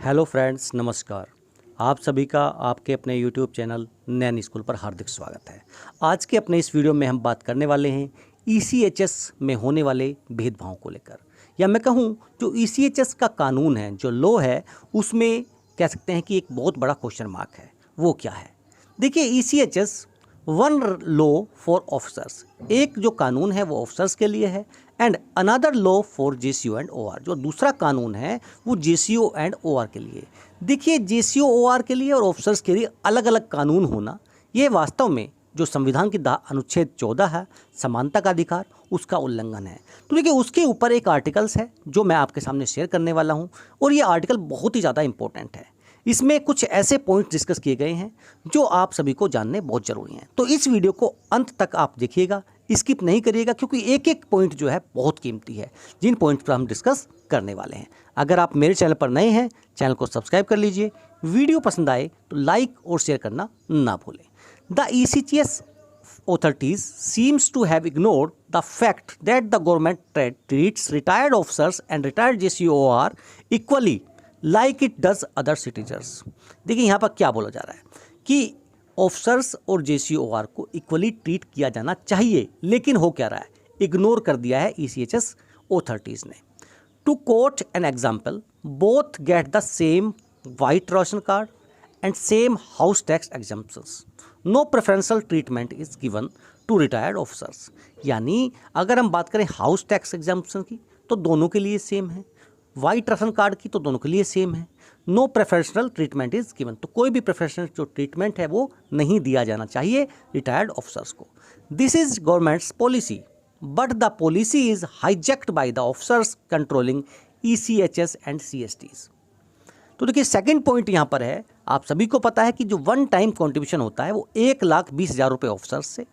Hello friends, नमस्कार। आप सभी का आपके अपने यूट्यूब चैनल नैन स्कूल पर हार्दिक स्वागत है। आज के अपने इस वीडियो में हम बात करने वाले हैं ईसीएचएस में होने वाले भेदभाव को लेकर, या मैं कहूँ जो ईसीएचएस का कानून है, जो लॉ है, उसमें कह सकते हैं कि एक बहुत बड़ा क्वेश्चन मार्क है। वो क्या है? देखिए, ECHS one law for officers, एक जो कानून है वो ऑफिसर्स के लिए है, and another law for JCO and OR, जो दूसरा कानून है वो जेसीओ एंड ओआर के लिए। देखिए, जेसीओ ओआर के लिए और ऑफिसर्स के लिए अलग अलग कानून होना, ये वास्तव में जो संविधान की अनुच्छेद 14 है, समानता का अधिकार, उसका उल्लंघन है। तो देखिए, उसके ऊपर एक आर्टिकल्स है जो मैं आपके सामने शेयर करने वाला हूँ, और ये आर्टिकल बहुत ही ज़्यादा इंपॉर्टेंट है। इसमें कुछ ऐसे पॉइंट डिस्कस किए गए हैं जो आप सभी को जानने बहुत ज़रूरी हैं। तो इस वीडियो को अंत तक आप देखिएगा, स्किप नहीं करिएगा, क्योंकि एक एक पॉइंट जो है बहुत कीमती है, जिन पॉइंट पर हम डिस्कस करने वाले हैं। अगर आप मेरे चैनल पर नए हैं, चैनल को सब्सक्राइब कर लीजिए। वीडियो पसंद आए तो लाइक और शेयर करना ना भूलें। The ECHS authorities seems to have ignored the fact that the government treats retired officers and retired JCOR equally like it does other citizens। देखिए, यहाँ पर क्या बोला जा रहा है कि ऑफिसर्स और JCOR को इक्वली ट्रीट किया जाना चाहिए, लेकिन हो क्या रहा है, इग्नोर कर दिया है ईसीएचएस ऑथोरिटीज़ ने। To quote an example, both get the same white ration card and same house tax exemptions, no preferential treatment is given to retired officers. यानी अगर हम बात करें हाउस टैक्स एग्जम्पशन की तो दोनों के लिए सेम है, वाइट राशन कार्ड की तो दोनों के लिए सेम है, no preferential treatment is given, तो कोई भी प्रेफरेंशियल जो ट्रीटमेंट है वो नहीं दिया जाना चाहिए रिटायर्ड ऑफिसर्स को। This is government's policy, but the policy is hijacked by the officers controlling ECHS and CSTs. तो देखिए, सेकंड पॉइंट यहाँ पर है, आप सभी को पता है कि जो वन टाइम कॉन्ट्रीब्यूशन होता है वो 1,20,000 रुपये ऑफिसर्स से,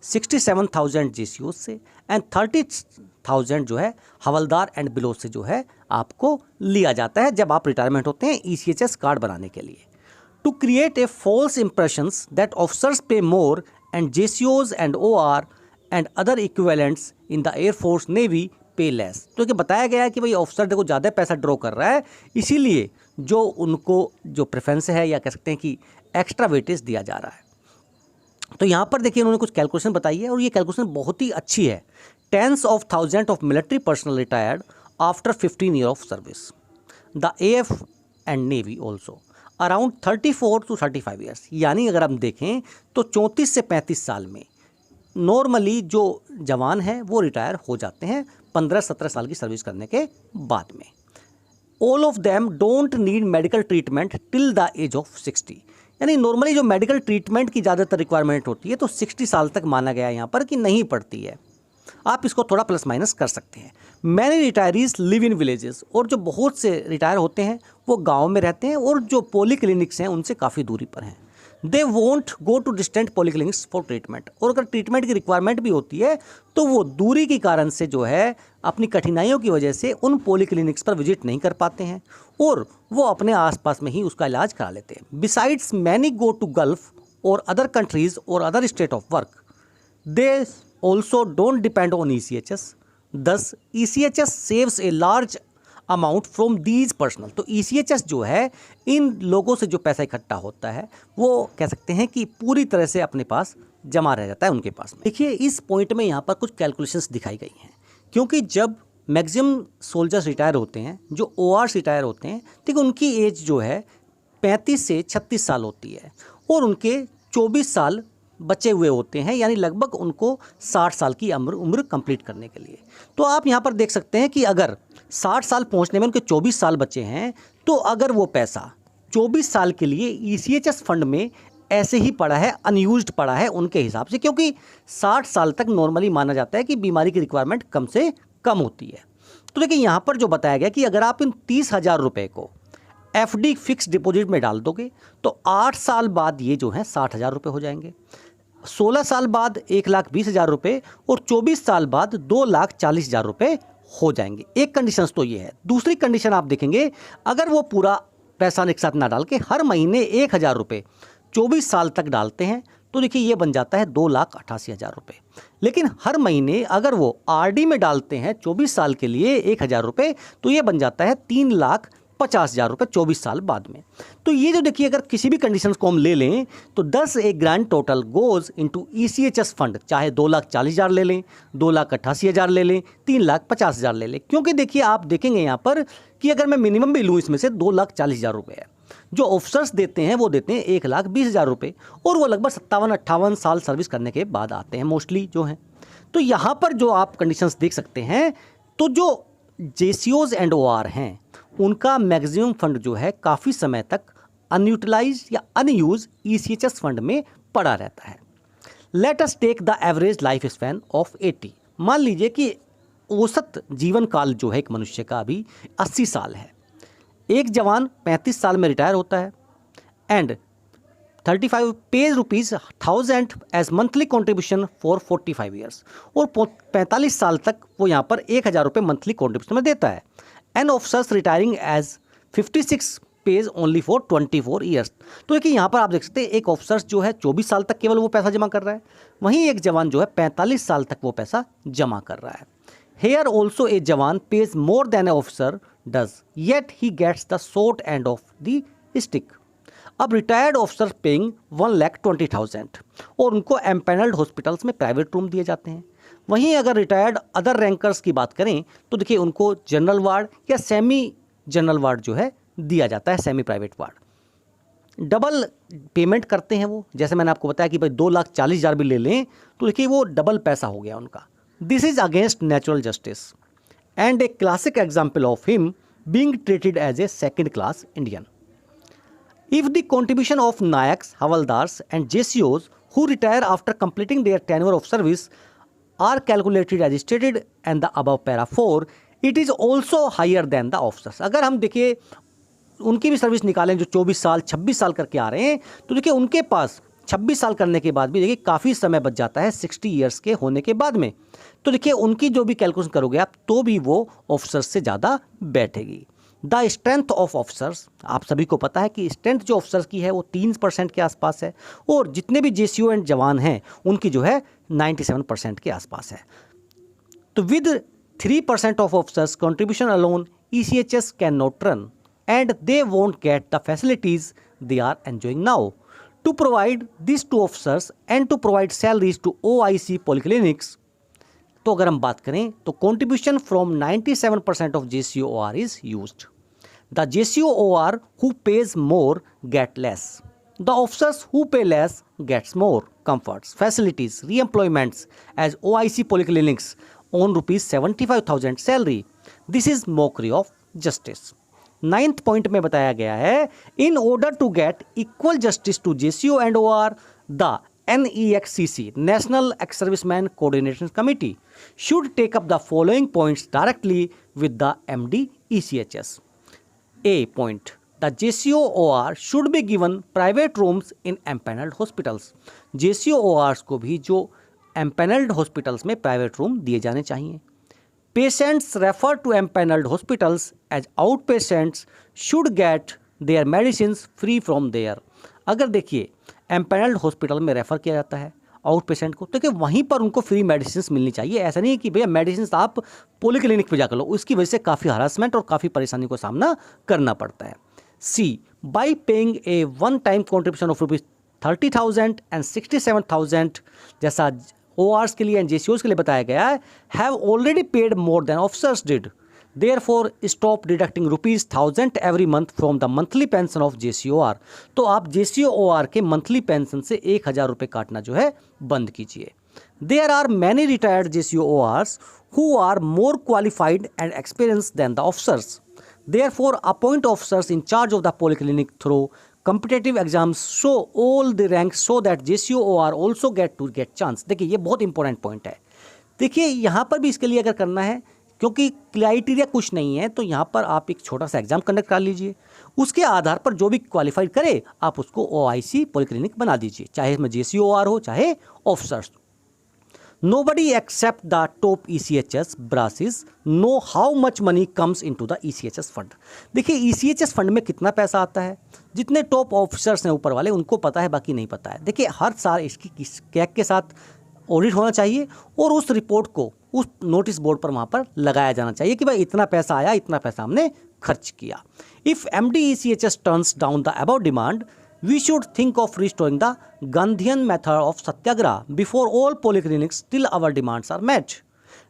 67,000 जेसीओ से एंड 30,000 जो है हवलदार एंड बिलो से जो है आपको लिया जाता है जब आप रिटायरमेंट होते हैं ईसीएचएस कार्ड बनाने के लिए। To create a false impressions that officers pay more and जेसीओज and OR and other equivalents in the air force navy pay less. तो ये बताया गया है कि भाई ऑफिसर देखो ज़्यादा पैसा ड्रॉ कर रहा है, इसीलिए जो उनको जो प्रेफरेंस है, या कह सकते हैं कि एक्स्ट्रा वेटेज दिया जा रहा है। तो यहाँ पर देखिए, उन्होंने कुछ कैलकुलेशन बताई है और ये कैलकुलेशन बहुत ही अच्छी है। Tens of thousand of military personnel retired after 15 year of service, the AF and navy also around 34 to 35 years. यानी अगर हम देखें तो 34 से 35 साल में नॉर्मली जो जवान है वो रिटायर हो जाते हैं 15-17 साल की सर्विस करने के बाद में। All of them don't need medical treatment till the age of 60। यानी नॉर्मली जो मेडिकल ट्रीटमेंट की ज़्यादातर रिक्वायरमेंट होती है तो 60 साल तक माना गया है यहाँ पर कि नहीं पड़ती है। आप इसको थोड़ा प्लस माइनस कर सकते हैं। Many retirees live in villages, और जो बहुत से रिटायर होते हैं वो गाँव में रहते हैं, और जो पॉली क्लिनिक्स हैं उनसे काफ़ी दूरी पर हैं। They won't go to distant polyclinics for treatment, और अगर ट्रीटमेंट की रिक्वायरमेंट भी होती है तो वो दूरी के कारण से जो है अपनी कठिनाइयों की वजह से उन पॉलीक्लिनिक्स पर विजिट नहीं कर पाते हैं, और वो अपने आसपास में ही उसका इलाज करा लेते हैं। Besides many go to Gulf और अदर कंट्रीज और other state of work. They also don't depend on ECHS, thus ECHS saves a large amount from these personal. तो ईसीएचएस जो है इन लोगों से जो पैसा इकट्ठा होता है वो कह सकते हैं कि पूरी तरह से अपने पास जमा रह जाता है उनके पास में। देखिए, इस पॉइंट में यहाँ पर कुछ कैलकुलेशंस दिखाई गई हैं, क्योंकि जब मैक्सिमम सोल्जर्स रिटायर होते हैं, जो ओआर रिटायर होते हैं, ठीक, उनकी एज जो है 35 से 36 साल होती है, और उनके 24 साल बचे हुए होते हैं, यानी लगभग उनको 60 साल की उम्र कंप्लीट करने के लिए। तो आप यहाँ पर देख सकते हैं कि अगर 60 साल पहुँचने में उनके 24 साल बचे हैं, तो अगर वो पैसा 24 साल के लिए ईसीएचएस फंड में ऐसे ही पड़ा है, अनयूज्ड पड़ा है उनके हिसाब से, क्योंकि 60 साल तक नॉर्मली माना जाता है कि बीमारी की रिक्वायरमेंट कम से कम होती है। तो देखिए, यहाँ पर जो बताया गया कि अगर आप इन 30,000 रुपये को एफडी फिक्स डिपॉजिट में डाल दोगे तो 8 साल बाद ये जो है 60,000 रुपये हो जाएंगे, 16 साल बाद 1,20,000 रुपये, और 24 साल बाद 2,40,000 रुपये हो जाएंगे। एक कंडीशन तो ये है। दूसरी कंडीशन आप देखेंगे, अगर वो पूरा पैसा एक साथ ना डाल के हर महीने 1,000 रुपये 24 साल तक डालते हैं तो देखिए ये बन जाता है 2,88,000 रुपये। लेकिन हर महीने अगर वो आरडी में डालते हैं 24 साल के लिए 1,000 रुपये तो ये बन जाता है 50,000 रुपये 24 साल बाद में। तो ये जो देखिए अगर किसी भी कंडीशंस को हम ले लें तो 10 a grand total goes into ECHS fund, चाहे 2,40,000 ले लें, 2,88,000 ले लें, 3,50,000 ले लें, क्योंकि देखिए आप देखेंगे यहाँ पर कि अगर मैं मिनिमम भी लूँ इसमें से 2,40,000 रुपये है, जो ऑफिसर्स देते हैं वो देते हैं 1,20,000 रुपये, और वो लगभग 57-58 साल सर्विस करने के बाद आते हैं मोस्टली जो हैं। तो यहाँ पर जो आप कंडीशंस देख सकते हैं, तो जो JCOs एंड OR हैं उनका मैक्सिमम फंड जो है काफ़ी समय तक अनयूटिलाइज या अनयूज ECHS फंड में पड़ा रहता है। Let us take the average life span of 80। मान लीजिए कि औसत जीवन काल जो है एक मनुष्य का अभी 80 साल है। एक जवान 35 साल में रिटायर होता है and 35 pays ₹1,000 as monthly contribution for 45 years, और 45 साल तक वो यहाँ पर 1,000 रुपये मंथली कॉन्ट्रीब्यूशन में देता है। An officers retiring age 56 pays only for 24 years. तो देखिए यहाँ पर आप देख सकते हैं एक ऑफिसर्स जो है 24 साल तक केवल वो पैसा जमा कर रहा है, वहीं एक जवान जो है 45 साल तक वो पैसा जमा कर रहा है। Hair also a jawan pays more than a officer does, yet he gets the short end of the stick. अब रिटायर्ड ऑफिसर पेइंग 1,20,000 और उनको एम्पैनल्ड हॉस्पिटल्स में प्राइवेट रूम दिए जाते हैं। वहीं अगर रिटायर्ड अदर रैंकर्स की बात करें तो देखिए उनको जनरल वार्ड या सेमी जनरल वार्ड जो है दिया जाता है, semi private ward. Double payment करते हैं वो, जैसे मैंने आपको बताया कि भाई 2,40,000 भी ले लें तो देखिए वो डबल पैसा हो गया उनका। This is against natural justice and a classic example of him being treated as a second class Indian. If the contribution of Nayaks, Havaldars and JCOs who retire after completing their tenure of service are calculated as stated and the above para 4, it is also higher than the officers। अगर हम देखिए उनकी भी service निकालें जो 24 साल 26 साल करके आ रहे हैं, तो देखिए उनके पास 26 साल करने के बाद भी देखिए काफ़ी समय बच जाता है 60 ईयर्स के होने के बाद में। तो देखिए उनकी जो भी कैलकुलेशन करोगे आप तो भी वो ऑफिसर्स से ज़्यादा बैठेगी। द स्ट्रेंथ ऑफ ऑफिसर्स, आप सभी को पता है कि स्ट्रेंथ जो ऑफिसर्स की है वो 3% के आसपास है, और जितने भी JCO एंड जवान हैं उनकी जो है 97% के आसपास है। तो with 3% of officers contribution alone ECHS can not run and they won't get the facilities they are enjoying now. To provide this to officers and to provide salaries to OIC polyclinics, तो अगर हम बात करें तो contribution from 97% of JCOR is used. The JCOR who pays more get less, the officers who pay less gets more comforts, facilities, re-employments as OIC polyclinics on ₹75,000 salary. This is mockery of justice. 9th point में बताया गया है, in order to get equal justice to JCO and OR, the NEXCC National Ex-Serviceman Coordination Committee should take up the following points directly with the MD ECHS. A point, the JCO OR should be given private rooms in empaneled hospitals. JCO ORs को भी जो empaneled hospitals में private room दिए जाने चाहिए. Patients referred to empaneled hospitals as outpatients should get their medicines free from there. अगर देखिए empanelled hospital में रेफ़र किया जाता है आउट पेशेंट को, तो कि वहीं पर उनको फ्री मेडिसिन मिलनी चाहिए। ऐसा नहीं है कि भैया मेडिसिन आप पॉलीक्लिनिक पे जाकर लो, उसकी वजह से काफ़ी हरासमेंट और काफ़ी परेशानी को सामना करना पड़ता है। See, by paying a one time contribution of ₹30,000 and 67,000 जैसा ORs के लिए एंड JCOs के लिए बताया गया है, have already paid more than officers did, Therefore, stop deducting ₹1,000 every month from the monthly pension of JCOR। तो आप JCOR के मंथली पेंशन से 1,000 रुपये काटना जो है बंद कीजिए। There are many retired JCORs who are more qualified and experienced than the officers. Therefore, appoint officers in charge of the polyclinic through competitive exams, show all the ranks so that JCOR also get chance। देखिए ये बहुत important point है। देखिए यहाँ पर भी इसके लिए अगर करना है, क्योंकि क्राइटेरिया कुछ नहीं है, तो यहाँ पर आप एक छोटा सा एग्जाम कंडक्ट कर लीजिए, उसके आधार पर जो भी क्वालिफाइड करे आप उसको OIC पॉलीक्लिनिक बना दीजिए, चाहे इसमें JCOR हो चाहे ऑफिसर्स। Nobody except the top ECHS brasses know how much money comes into the ECHS fund. देखिए ECHS फंड में कितना पैसा आता है, जितने टॉप ऑफिसर्स हैं ऊपर वाले उनको पता है, बाकी नहीं पता है। देखिए हर साल इसकी कैग के साथ ऑडिट होना चाहिए और उस रिपोर्ट को उस नोटिस बोर्ड पर वहाँ पर लगाया जाना चाहिए कि भाई इतना पैसा आया, इतना पैसा हमने खर्च किया। If MDECHS turns down the about demand, we should think of restoring the Gandhian method of satyagraha before all polyclinics till our demands are met.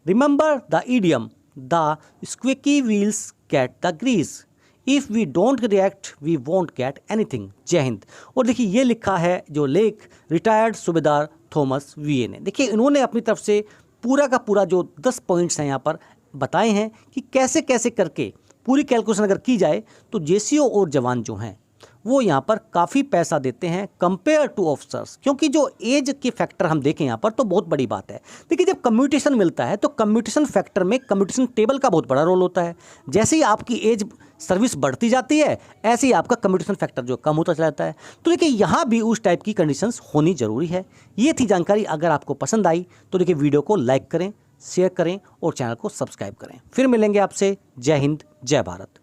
Remember the idiom, the squeaky wheels get the grease. If we don't react, we won't get anything. जय हिंद। और देखिए ये लिखा है जो लेख retired सूबेदार Thomas वीए ने। देखिए इन्होंने अपनी तरफ से पूरा का पूरा जो 10 पॉइंट्स हैं यहाँ पर बताए हैं कि कैसे कैसे करके पूरी कैलकुलेशन अगर की जाए तो जेसीओ और जवान जो हैं वो यहाँ पर काफ़ी पैसा देते हैं कंपेयर टू ऑफिसर्स, क्योंकि जो एज के फैक्टर हम देखें यहाँ पर तो बहुत बड़ी बात है। देखिए जब कम्यूटेशन मिलता है तो कम्यूटेशन फैक्टर में कम्यूटेशन टेबल का बहुत बड़ा रोल होता है। जैसे ही आपकी एज सर्विस बढ़ती जाती है ऐसे ही आपका कम्यूटेशन फैक्टर जो कम होता चला जाता है। तो देखिए यहाँ भी उस टाइप की कंडीशंस होनी ज़रूरी है। ये थी जानकारी। अगर आपको पसंद आई तो देखिए वीडियो को लाइक करें, शेयर करें और चैनल को सब्सक्राइब करें। फिर मिलेंगे आपसे। जय हिंद, जय भारत।